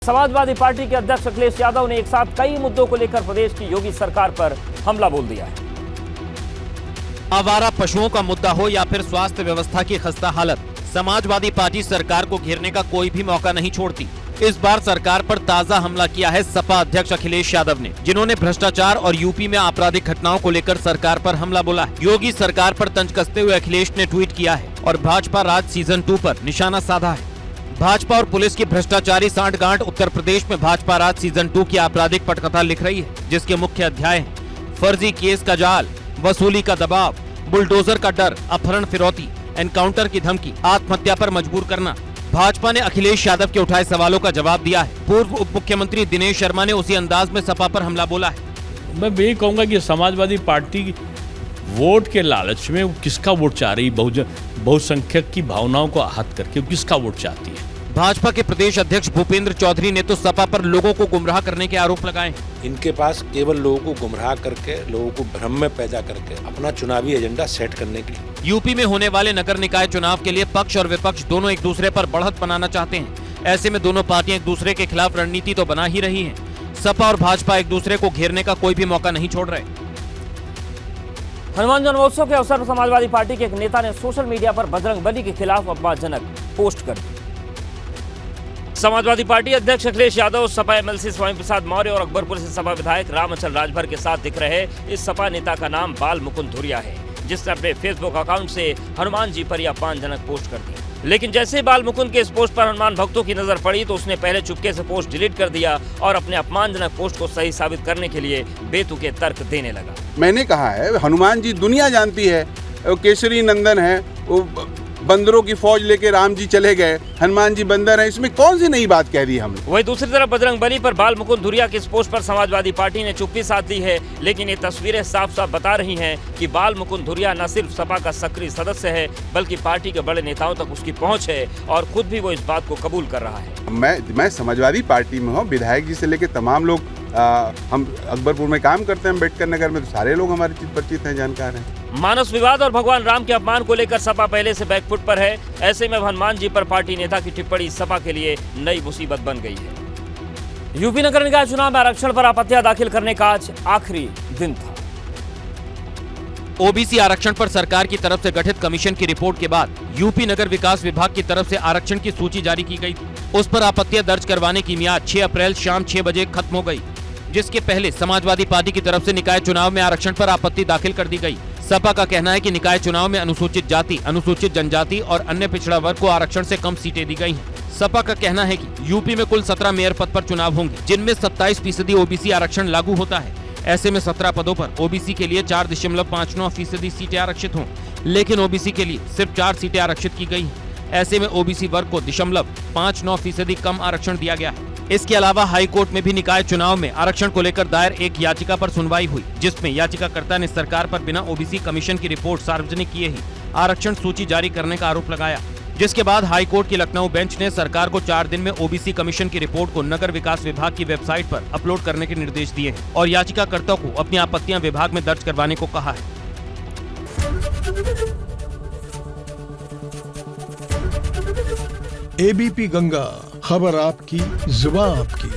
Samajwadi party के अध्यक्ष अखिलेश यादव ने एक साथ कई मुद्दों को लेकर प्रदेश की योगी सरकार पर हमला बोल दिया है। आवारा पशुओं का मुद्दा हो या फिर स्वास्थ्य व्यवस्था की खस्ता हालत, समाजवादी पार्टी सरकार को घेरने का कोई भी मौका नहीं छोड़ती। इस बार सरकार पर ताजा हमला किया है सपा अध्यक्ष अखिलेश यादव ने, जिन्होंने भ्रष्टाचार और यूपी में आपराधिक घटनाओं को लेकर सरकार पर हमला बोला है। योगी सरकार पर तंज कसते हुए अखिलेश ने ट्वीट किया है और भाजपा राज सीजन 2 पर निशाना साधा है। भाजपा और पुलिस की भ्रष्टाचारी सांठगांठ उत्तर प्रदेश में भाजपा राज सीजन 2 की आपराधिक पटकथा लिख रही है, जिसके मुख्य अध्याय हैं फर्जी केस का जाल, वसूली का दबाव, बुलडोजर का डर, अपहरण फिरौती, एनकाउंटर की धमकी, आत्महत्या पर मजबूर करना। भाजपा ने अखिलेश यादव के उठाए सवालों का जवाब दिया है। पूर्व उप मुख्यमंत्री दिनेश शर्मा ने उसी अंदाज में सपा पर हमला बोला है। मैं यही कहूंगा कि समाजवादी पार्टी वोट के लालच में वो किसका वोट चाह रही, बहुसंख्यक की भावनाओं को आहत करके वो किसका वोट चाहती है। भाजपा के प्रदेश अध्यक्ष भूपेंद्र चौधरी ने तो सपा पर लोगों को गुमराह करने के आरोप लगाए। इनके पास केवल लोगों को गुमराह करके, लोगों को भ्रम में पैदा करके अपना चुनावी एजेंडा सेट करने के लिए। यूपी में होने वाले नगर निकाय चुनाव के लिए पक्ष और विपक्ष दोनों एक दूसरे पर बढ़त बनाना चाहते हैं। ऐसे में दोनों पार्टियां एक दूसरे के खिलाफ रणनीति तो बना ही रही हैं। सपा और भाजपा एक दूसरे को घेरने का कोई भी मौका नहीं छोड़ रहे। हनुमान जन्मोत्सव के अवसर पर समाजवादी पार्टी के एक नेता ने सोशल मीडिया पर बजरंगबली के खिलाफ अपमानजनक पोस्ट कर दी। समाजवादी पार्टी अध्यक्ष अखिलेश यादव, सपा एमएलसी स्वामी प्रसाद मौर्य और अकबरपुर से सपा विधायक रामअचल राजभर के साथ दिख रहे इस सपा नेता का नाम बाल मुकुंद धुरिया है, जिसने अपने फेसबुक अकाउंट से हनुमान जी पर यह अपमानजनक पोस्ट कर दी। लेकिन जैसे ही बाल मुकुंद के इस पोस्ट पर हनुमान भक्तों की नजर पड़ी तो उसने पहले चुपके से पोस्ट डिलीट कर दिया और अपने अपमानजनक पोस्ट को सही साबित करने के लिए बेतुके तर्क देने लगा। मैंने कहा है हनुमान जी दुनिया जानती है, वो केसरी नंदन है, वो बंदरों की फौज लेके राम जी चले गए, हनुमान जी बंदर हैं, इसमें कौन सी नई बात कह दी हमने। वहीं दूसरी तरफ बजरंगबली पर बाल मुकुंद धुरिया की इस पोस्ट पर समाजवादी पार्टी ने चुप्पी साध ली है, लेकिन ये तस्वीरें साफ साफ बता रही हैं कि बाल मुकुंद धुरिया न सिर्फ सपा का सक्रिय सदस्य है, बल्कि पार्टी के बड़े नेताओं तक उसकी पहुंच है और खुद भी वो इस बात को कबूल कर रहा है। मैं समाजवादी पार्टी में हूँ, विधायक जी से लेकर तमाम लोग, हम अकबरपुर में काम करते हैं, अम्बेडकर नगर में, तो सारे लोग हमारे चीज परिचित हैं, जानकार हैं। मानस विवाद और भगवान राम के अपमान को लेकर सपा पहले से बैकफुट पर है। ऐसे में हनुमान जी पर पार्टी नेता की टिप्पणी सपा के लिए नई मुसीबत बन गई है। यूपी नगर निकाय चुनाव में आरक्षण पर आपत्तियां दाखिल करने का आज आखिरी दिन था। ओबीसी आरक्षण पर सरकार की तरफ से गठित कमीशन की रिपोर्ट के बाद यूपी नगर विकास विभाग की तरफ से आरक्षण की सूची जारी की गई थी। उस पर आपत्तियां दर्ज करवाने की मियाद 6 अप्रैल शाम 6 बजे खत्म हो गई, जिसके पहले समाजवादी पार्टी की तरफ से निकाय चुनाव में आरक्षण पर आपत्ति दाखिल कर दी गई। सपा का कहना है कि निकाय चुनाव में अनुसूचित जाति, अनुसूचित जनजाति और अन्य पिछड़ा वर्ग को आरक्षण से कम सीटें दी गई हैं। सपा का कहना है कि यूपी में कुल 17 मेयर पद पर चुनाव होंगे, जिनमें 27% ओबीसी आरक्षण लागू होता है। ऐसे में 17 पदों पर ओबीसी के लिए 4.59% सीटें आरक्षित हों, लेकिन ओबीसी के लिए सिर्फ 4 सीटें आरक्षित की गई हैं। ऐसे में ओबीसी वर्ग को 0.59% कम आरक्षण दिया गया है। इसके अलावा हाई कोर्ट में भी निकाय चुनाव में आरक्षण को लेकर दायर एक याचिका पर सुनवाई हुई, जिसमें याचिकाकर्ता ने सरकार पर बिना ओबीसी कमीशन की रिपोर्ट सार्वजनिक किए ही आरक्षण सूची जारी करने का आरोप लगाया, जिसके बाद हाई कोर्ट की लखनऊ बेंच ने सरकार को 4 दिन में ओबीसी कमीशन की रिपोर्ट को नगर विकास विभाग की वेबसाइट पर अपलोड करने के निर्देश दिए हैं और याचिकाकर्ता को अपनी आपत्तियां विभाग में दर्ज करवाने को कहा है। एबीपी गंगा, खबर आपकी, जुबान आपकी।